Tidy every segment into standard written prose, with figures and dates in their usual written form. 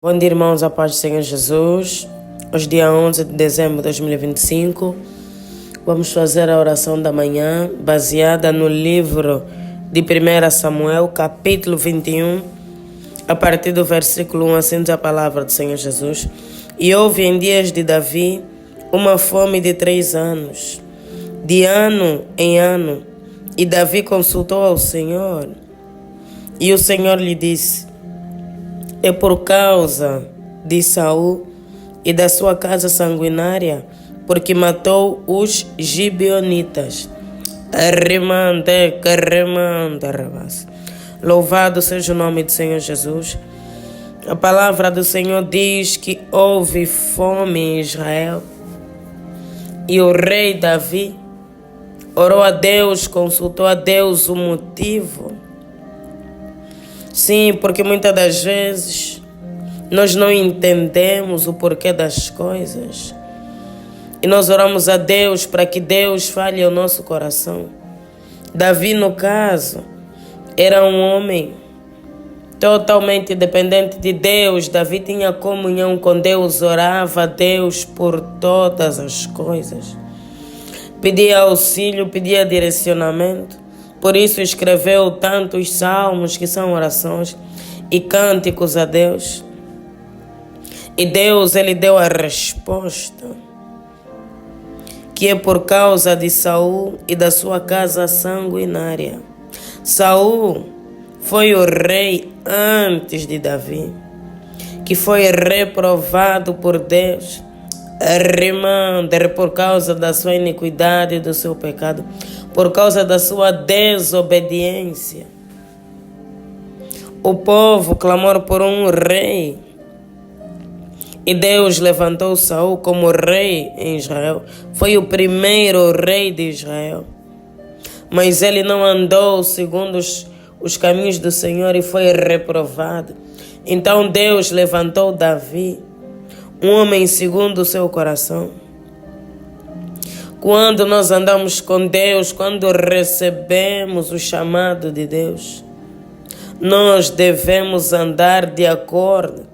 Bom dia, irmãos, a paz do Senhor Jesus. Hoje, dia 11 de dezembro de 2025, vamos fazer a oração da manhã, baseada no livro de 1 Samuel, capítulo 21, a partir do versículo 1, assim diz a palavra do Senhor Jesus. E houve em dias de Davi uma fome de 3 anos, de ano em ano, e Davi consultou ao Senhor, e o Senhor lhe disse: é por causa de Saul e da sua casa sanguinária, porque matou os gibeonitas. Louvado seja o nome do Senhor Jesus. A palavra do Senhor diz que houve fome em Israel, e o rei Davi orou a Deus, consultou a Deus o motivo. Sim, porque muitas das vezes nós não entendemos o porquê das coisas. E nós oramos a Deus para que Deus fale ao nosso coração. Davi, no caso, era um homem totalmente dependente de Deus. Davi tinha comunhão com Deus, orava a Deus por todas as coisas. Pedia auxílio, pedia direcionamento. Por isso escreveu tantos salmos, que são orações e cânticos a Deus. E Deus, Ele deu a resposta, que é por causa de Saul e da sua casa sanguinária. Saul foi o rei antes de Davi, que foi reprovado por Deus, por causa da sua iniquidade e do seu pecado, por causa da sua desobediência. O povo clamou por um rei, e Deus levantou Saul como rei em Israel. Foi o primeiro rei de Israel, mas ele não andou segundo os caminhos do Senhor e foi reprovado. Então Deus levantou Davi, um homem segundo o seu coração. Quando nós andamos com Deus, quando recebemos o chamado de Deus, nós devemos andar de acordo,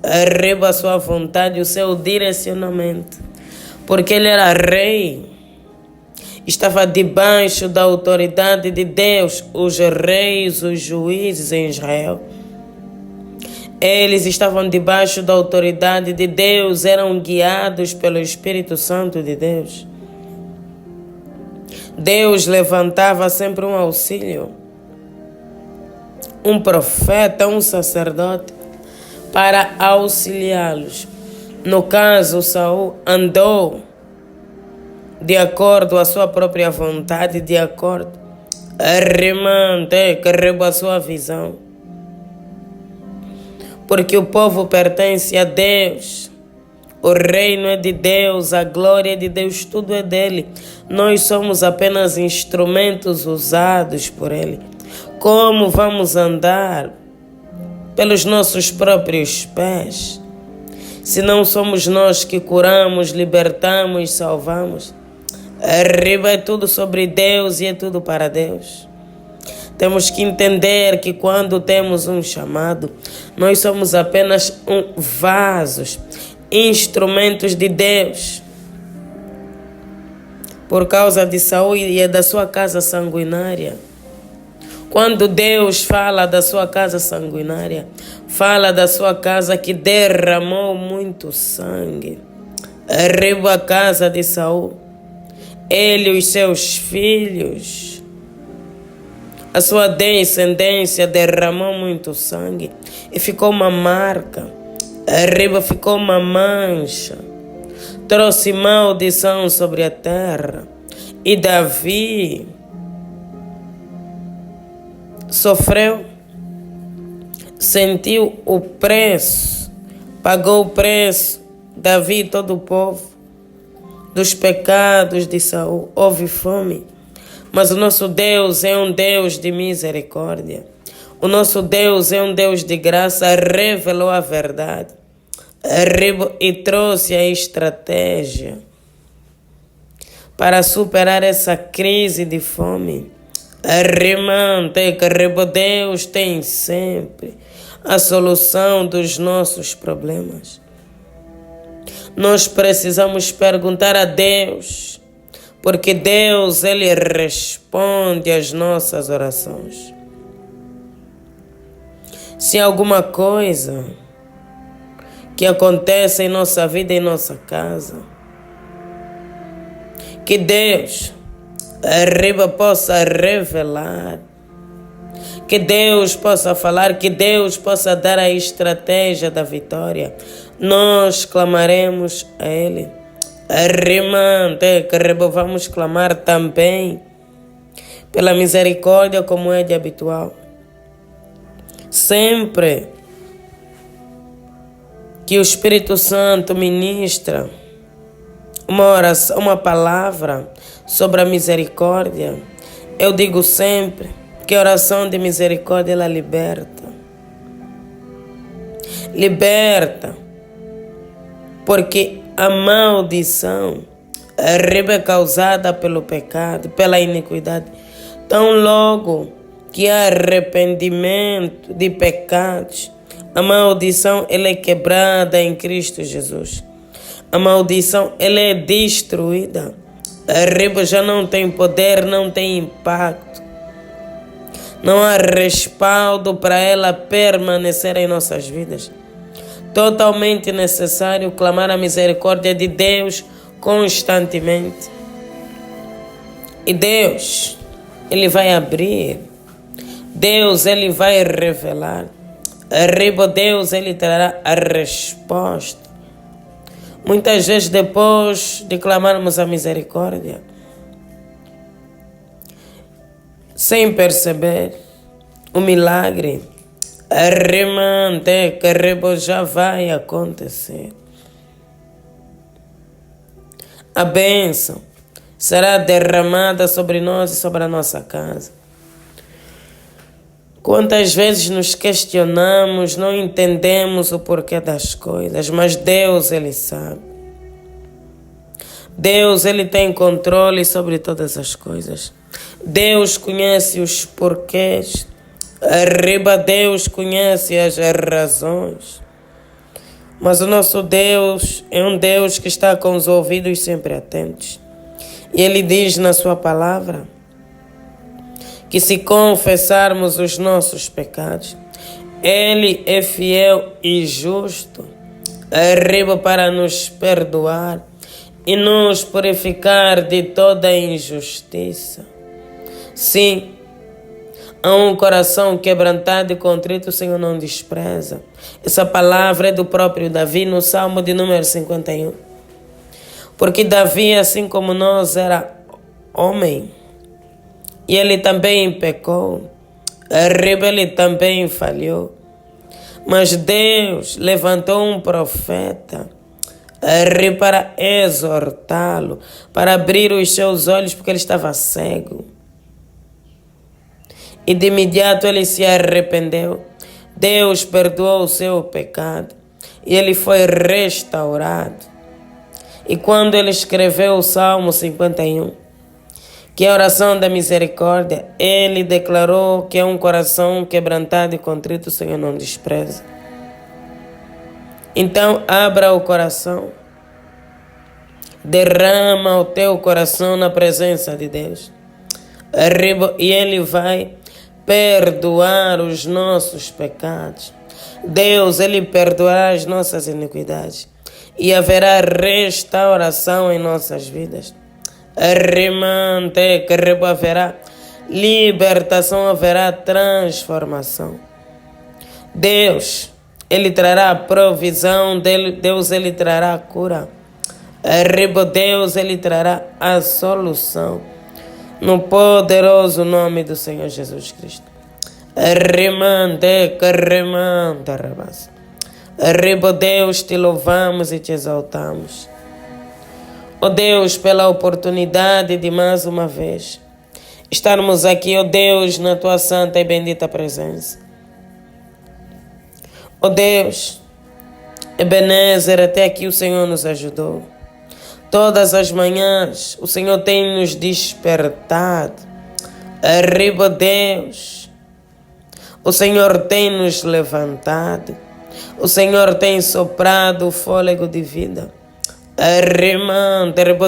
arriba a sua vontade, o seu direcionamento. Porque ele era rei, estava debaixo da autoridade de Deus, os reis, os juízes em Israel. Eles estavam debaixo da autoridade de Deus, eram guiados pelo Espírito Santo de Deus. Deus levantava sempre um auxílio, um profeta, um sacerdote, para auxiliá-los. No caso, Saul andou de acordo à sua própria vontade, de acordo, carregou a sua visão. Porque o povo pertence a Deus, o reino é de Deus, a glória é de Deus, tudo é dele. Nós somos apenas instrumentos usados por ele. Como vamos andar pelos nossos próprios pés, se não somos nós que curamos, libertamos, salvamos? Arriba é tudo sobre Deus e é tudo para Deus. Temos que entender que quando temos um chamado, nós somos apenas vasos, instrumentos de Deus. Por causa de Saul e da sua casa sanguinária. Quando Deus fala da sua casa sanguinária, fala da sua casa que derramou muito sangue. Arriba a casa de Saul, ele e os seus filhos, a sua descendência derramou muito sangue e ficou uma marca. Arriba ficou uma mancha, trouxe maldição sobre a terra. E Davi sofreu, sentiu o preço, pagou o preço, Davi e todo o povo, dos pecados de Saul. Houve fome, mas o nosso Deus é um Deus de misericórdia. O nosso Deus é um Deus de graça, revelou a verdade e trouxe a estratégia para superar essa crise de fome. Deus tem sempre a solução dos nossos problemas. Nós precisamos perguntar a Deus, porque Deus, Ele responde às nossas orações. Se alguma coisa que acontece em nossa vida, em nossa casa, que Deus possa revelar, que Deus possa falar, que Deus possa dar a estratégia da vitória, nós clamaremos a Ele. Vamos clamar também pela misericórdia, como é de habitual. Sempre que o Espírito Santo ministra uma oração, uma palavra sobre a misericórdia, eu digo sempre que a oração de misericórdia, ela liberta. Liberta, porque a maldição é causada pelo pecado, pela iniquidade. Tão logo que há arrependimento de pecados, a maldição ela é quebrada em Cristo Jesus. A maldição ela é destruída. A já não tem poder, não tem impacto. Não há respaldo para ela permanecer em nossas vidas. Totalmente necessário clamar a misericórdia de Deus constantemente. E Deus, Ele vai abrir. Deus, Ele vai revelar. Deus, Ele trará a resposta. Muitas vezes depois de clamarmos a misericórdia, sem perceber, o milagre já vai acontecer. A bênção será derramada sobre nós e sobre a nossa casa. Quantas vezes nos questionamos, não entendemos o porquê das coisas, mas Deus, Ele sabe. Deus, Ele tem controle sobre todas as coisas. Deus conhece os porquês. Deus conhece as razões. Mas o nosso Deus é um Deus que está com os ouvidos sempre atentos. E Ele diz na sua palavra que se confessarmos os nossos pecados, Ele é fiel e justo para nos perdoar e nos purificar de toda injustiça. Sim, há um coração quebrantado e contrito, o Senhor não despreza. Essa palavra é do próprio Davi no Salmo de número 51. Porque Davi, assim como nós, era homem. E ele também pecou. Ele também falhou. Mas Deus levantou um profeta para exortá-lo, para abrir os seus olhos, porque ele estava cego. E de imediato ele se arrependeu. Deus perdoou o seu pecado. E ele foi restaurado. E quando ele escreveu o Salmo 51, que é a oração da misericórdia, ele declarou que é um coração quebrantado e contrito, o Senhor não despreza. Então, abra o coração. Derrama o teu coração na presença de Deus. E Ele vai perdoar os nossos pecados. Deus, Ele perdoará as nossas iniquidades. E haverá restauração em nossas vidas. Haverá libertação, haverá transformação. Deus, Ele trará provisão, Deus, Ele trará cura. Deus, Ele trará a solução. No poderoso nome do Senhor Jesus Cristo. Deus, te louvamos e te exaltamos. Ó Deus, pela oportunidade de mais uma vez estarmos aqui, ó Deus, na tua santa e bendita presença. Ó Deus, Ebenezer, até aqui o Senhor nos ajudou. Todas as manhãs o Senhor tem nos despertado. Deus, O Senhor tem nos levantado. O Senhor tem soprado o fôlego de vida.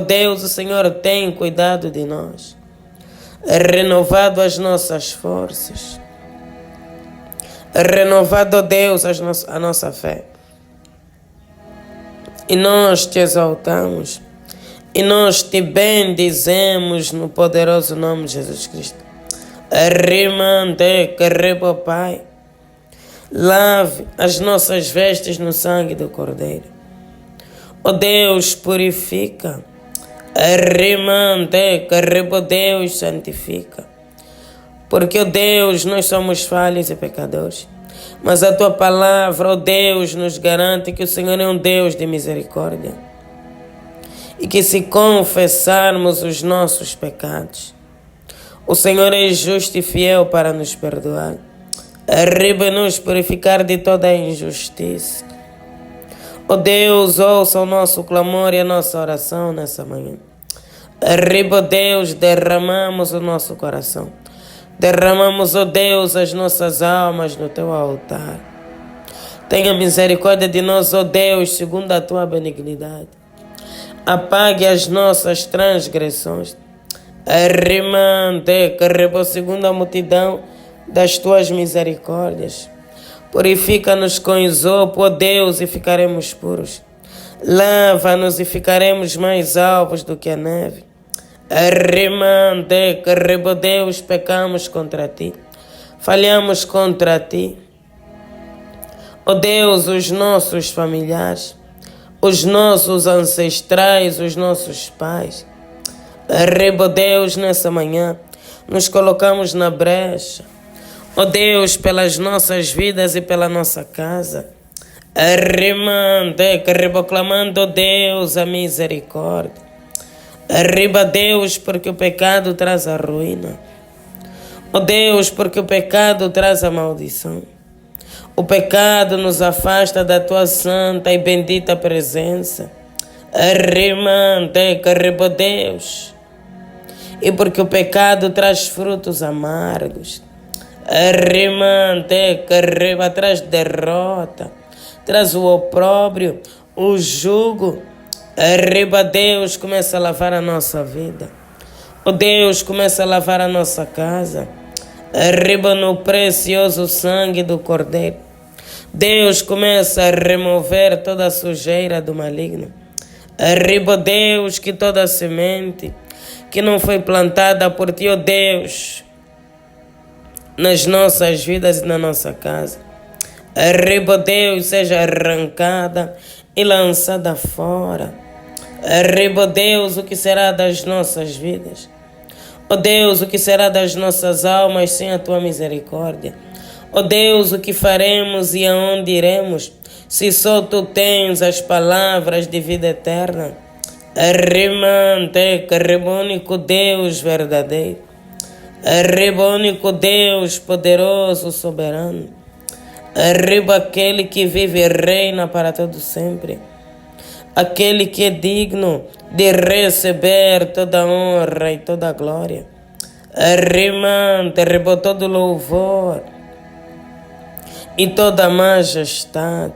Deus, o Senhor tem cuidado de nós. Renovado as nossas forças. Renovado, Deus, a nossa fé. E nós te exaltamos. E nós te bendizemos no poderoso nome de Jesus Cristo. Pai. Lave as nossas vestes no sangue do Cordeiro. Ó Deus, purifica. Deus, santifica. Porque, ó Deus, nós somos falhos e pecadores. Mas a tua palavra, ó Deus, nos garante que o Senhor é um Deus de misericórdia. E que se confessarmos os nossos pecados, o Senhor é justo e fiel para nos perdoar. Nos purificar de toda a injustiça. Ó Deus, ouça o nosso clamor e a nossa oração nessa manhã. Deus, derramamos o nosso coração. Derramamos, ó Deus, as nossas almas no teu altar. Tenha misericórdia de nós, ó Deus, segundo a tua benignidade. Apague as nossas transgressões. Segundo a multidão das tuas misericórdias. Purifica-nos com isopo, ó Deus, e ficaremos puros. Lava-nos e ficaremos mais alvos do que a neve. Deus, pecamos contra ti. Falhamos contra ti. Ó Deus, os nossos familiares, os nossos ancestrais, os nossos pais. Deus, nessa manhã, nos colocamos na brecha. Ó Deus, pelas nossas vidas e pela nossa casa. Clamando, ó Deus, a misericórdia. Deus, porque o pecado traz a ruína. Ó Deus, porque o pecado traz a maldição. O pecado nos afasta da tua santa e bendita presença. Deus. E porque o pecado traz frutos amargos. Traz derrota. Traz o opróbrio, o jugo. Deus, começa a lavar a nossa vida. Ó Deus, começa a lavar a nossa casa. No precioso sangue do Cordeiro. Deus, começa a remover toda a sujeira do maligno. Deus, que toda a semente que não foi plantada por ti, ó Deus, nas nossas vidas e na nossa casa. Deus, seja arrancada e lançada fora. Deus, o que será das nossas vidas? Ó Deus, o que será das nossas almas sem a tua misericórdia? Ó Deus, o que faremos e aonde iremos, se só tu tens as palavras de vida eterna? Único Deus verdadeiro. Único Deus poderoso, soberano. Aquele que vive e reina para todo sempre. Aquele que é digno de receber toda a honra e toda a glória. Todo louvor e toda a majestade.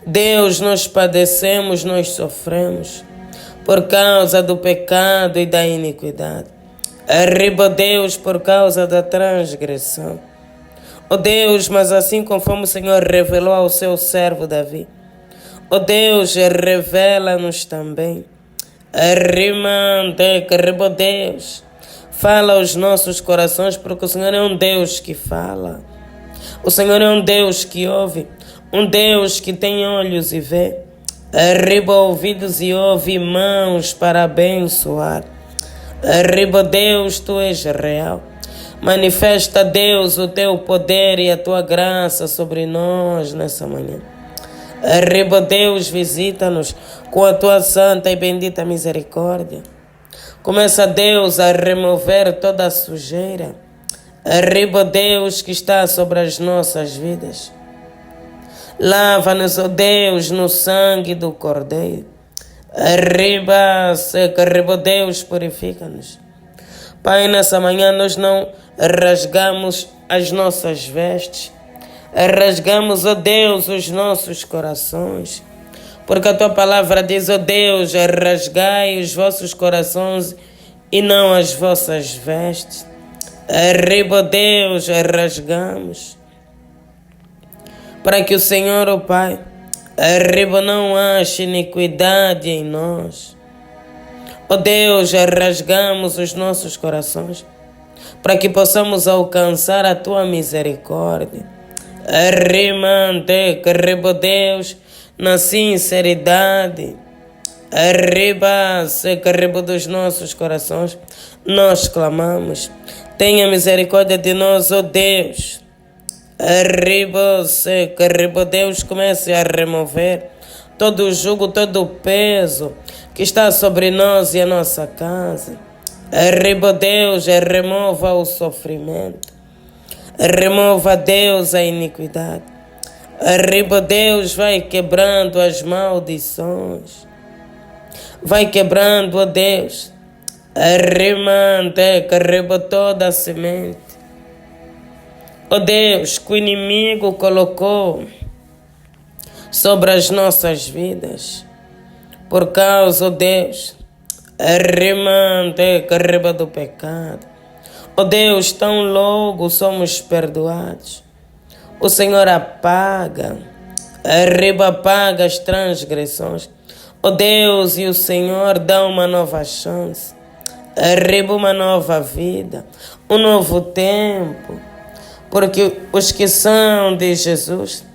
Deus, nós padecemos, nós sofremos por causa do pecado e da iniquidade. Deus, por causa da transgressão. Ó Deus, mas assim conforme o Senhor revelou ao seu servo Davi, ó Deus, revela-nos também. Deus, fala aos nossos corações, porque o Senhor é um Deus que fala. O Senhor é um Deus que ouve, um Deus que tem olhos e vê, ouvidos e ouve, mãos para abençoar. Deus, tu és real. Manifesta, Deus, o teu poder e a tua graça sobre nós nessa manhã. Deus, visita-nos com a tua santa e bendita misericórdia. Começa, Deus, a remover toda a sujeira. Deus, que está sobre as nossas vidas. Lava-nos, ó Deus, no sangue do Cordeiro. Deus, purifica-nos. Pai, nessa manhã nós não rasgamos as nossas vestes, rasgamos, ó Deus, os nossos corações, porque a tua palavra diz, ó Deus, rasgai os vossos corações e não as vossas vestes. Arriba, Deus, rasgamos, para que o Senhor, ó Pai, arriba, não ache iniquidade em nós. Ó Deus, rasgamos os nossos corações, para que possamos alcançar a tua misericórdia. Arrimante, arriba, Deus, na sinceridade. Arriba, seca, arriba dos nossos corações, nós clamamos. Tenha misericórdia de nós, ó Deus. Arriba, seca, arriba, Deus, comece a remover todo o jugo, todo o peso que está sobre nós e a nossa casa. Arriba, Deus, remova o sofrimento. Remova, Deus, a iniquidade. Arriba, Deus, vai quebrando as maldições. Vai quebrando, ó Deus. Arrimante, arriba toda a semente. Ó Deus, que o inimigo colocou sobre as nossas vidas. Por causa, ó Deus, arrimante, arriba do pecado. Ó Deus, tão logo somos perdoados, o Senhor apaga, arriba apaga as transgressões. Ó Deus, e o Senhor dá uma nova chance, arriba uma nova vida, um novo tempo, porque os que são de Jesus,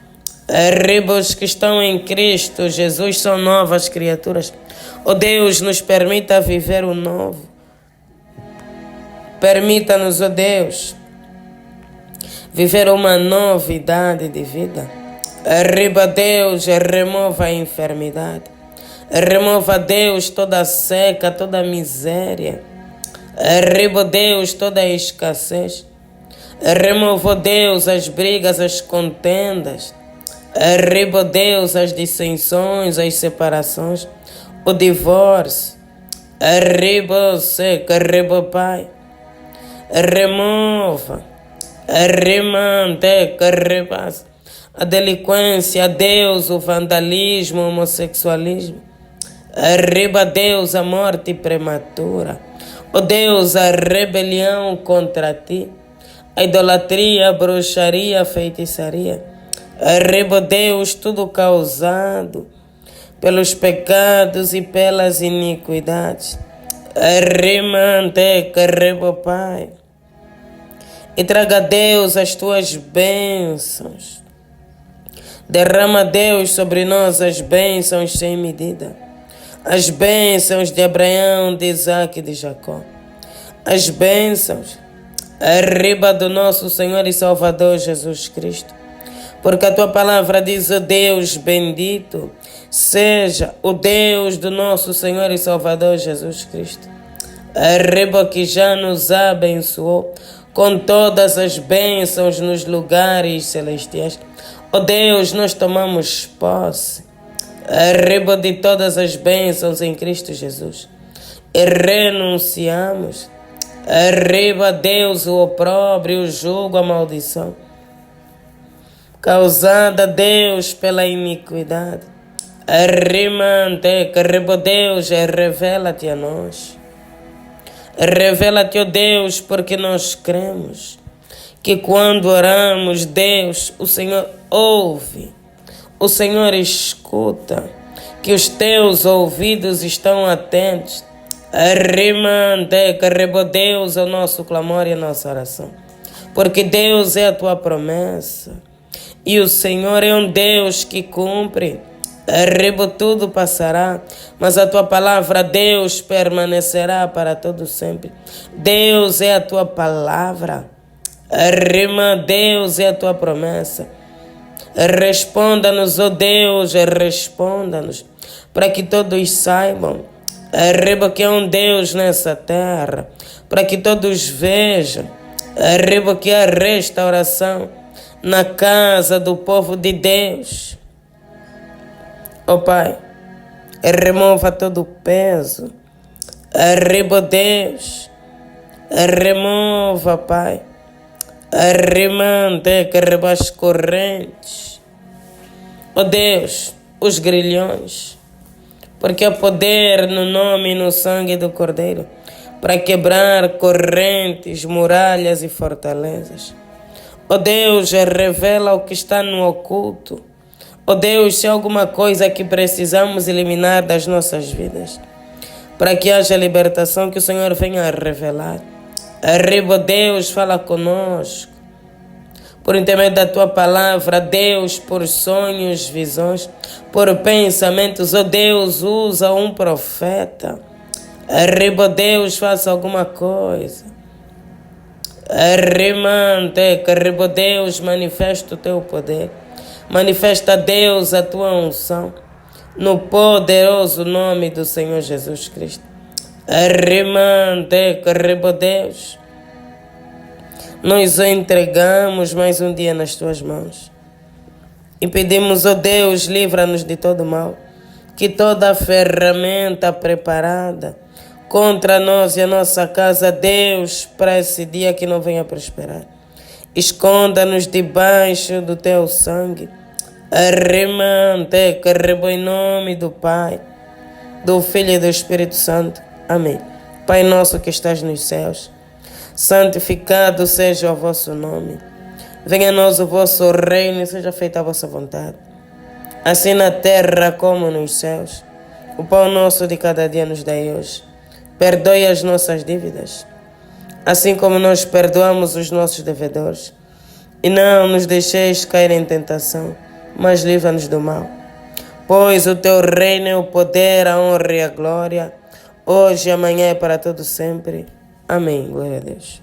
arriba os que estão em Cristo Jesus, são novas criaturas. Ó Deus, nos permita viver o novo. Permita-nos, ó Deus, viver uma novidade de vida. Arriba, Deus, remova a enfermidade. Remova, Deus, toda a seca, toda a miséria. Arriba, Deus, toda a escassez. Remova, Deus, as brigas, as contendas. Arriba, Deus, as dissensões, as separações, o divórcio. Arriba, seca, arriba, Pai. Remova, remante, rebasa a delinquência, Deus, o vandalismo, o homossexualismo. Arriba, Deus, a morte prematura. Ó Deus, a rebelião contra ti, a idolatria, a bruxaria, a feitiçaria. Arriba, Deus, tudo causado pelos pecados e pelas iniquidades. Arrimante, arriba, Pai. E traga, Deus, as tuas bênçãos. Derrama, Deus, sobre nós as bênçãos sem medida. As bênçãos de Abraão, de Isaac e de Jacó. As bênçãos arriba do nosso Senhor e Salvador Jesus Cristo. Porque a tua palavra diz, ó Deus bendito, seja o Deus do nosso Senhor e Salvador Jesus Cristo. Arriba que já nos abençoou com todas as bênçãos nos lugares celestiais. Ó Deus, nós tomamos posse, arriba de todas as bênçãos em Cristo Jesus. E renunciamos, arriba, Deus, o opróbrio, o jugo, a maldição, causada, Deus, pela iniquidade. Arrimante, arriba, Deus, revela-te a nós. Revela-te, ó Deus, porque nós cremos que quando oramos, Deus, o Senhor ouve, o Senhor escuta, que os teus ouvidos estão atentos. Arrimante, carrega, Deus, o nosso clamor e a nossa oração, porque Deus é a tua promessa e o Senhor é um Deus que cumpre. Arriba, tudo passará, mas a tua palavra, Deus, permanecerá para todo sempre. Deus é a tua palavra. Arriba, Deus é a tua promessa. Responda-nos, ó Deus, responda-nos, para que todos saibam, arriba, que é um Deus nessa terra, para que todos vejam, arriba, que há restauração na casa do povo de Deus. Ó Pai, remova todo o peso, arriba, Deus, Remova, Pai. Remante que rebaixe correntes. Ó Deus, os grilhões. Porque há poder no nome e no sangue do Cordeiro para quebrar correntes, muralhas e fortalezas. Ó Deus, revela o que está no oculto. Ó Deus, se há alguma coisa que precisamos eliminar das nossas vidas, para que haja libertação, que o Senhor venha a revelar. Arriba, Deus, fala conosco. Por intermédio da tua palavra, Deus, por sonhos, visões, por pensamentos, ó Deus, usa um profeta. Arriba, Deus, faça alguma coisa. Arrimante, arriba, Deus, manifesta o teu poder. Manifesta, Deus, a tua unção. No poderoso nome do Senhor Jesus Cristo. Arrimante, arriba, Deus. Nós o entregamos mais um dia nas tuas mãos. E pedimos, ó Deus, livra-nos de todo mal. Que toda ferramenta preparada contra nós e a nossa casa, Deus, para esse dia que não venha prosperar. Esconda-nos debaixo do teu sangue. Arrimante, carrego em nome do Pai, do Filho e do Espírito Santo. Amém. Pai nosso que estás nos céus, santificado seja o vosso nome. Venha a nós o vosso reino e seja feita a vossa vontade, assim na terra como nos céus. O pão nosso de cada dia nos dai hoje. Perdoe as nossas dívidas, assim como nós perdoamos os nossos devedores. E não nos deixeis cair em tentação, mas livra-nos do mal. Pois o teu reino é o poder, a honra e a glória, hoje e amanhã e para todo sempre. Amém. Glória a Deus.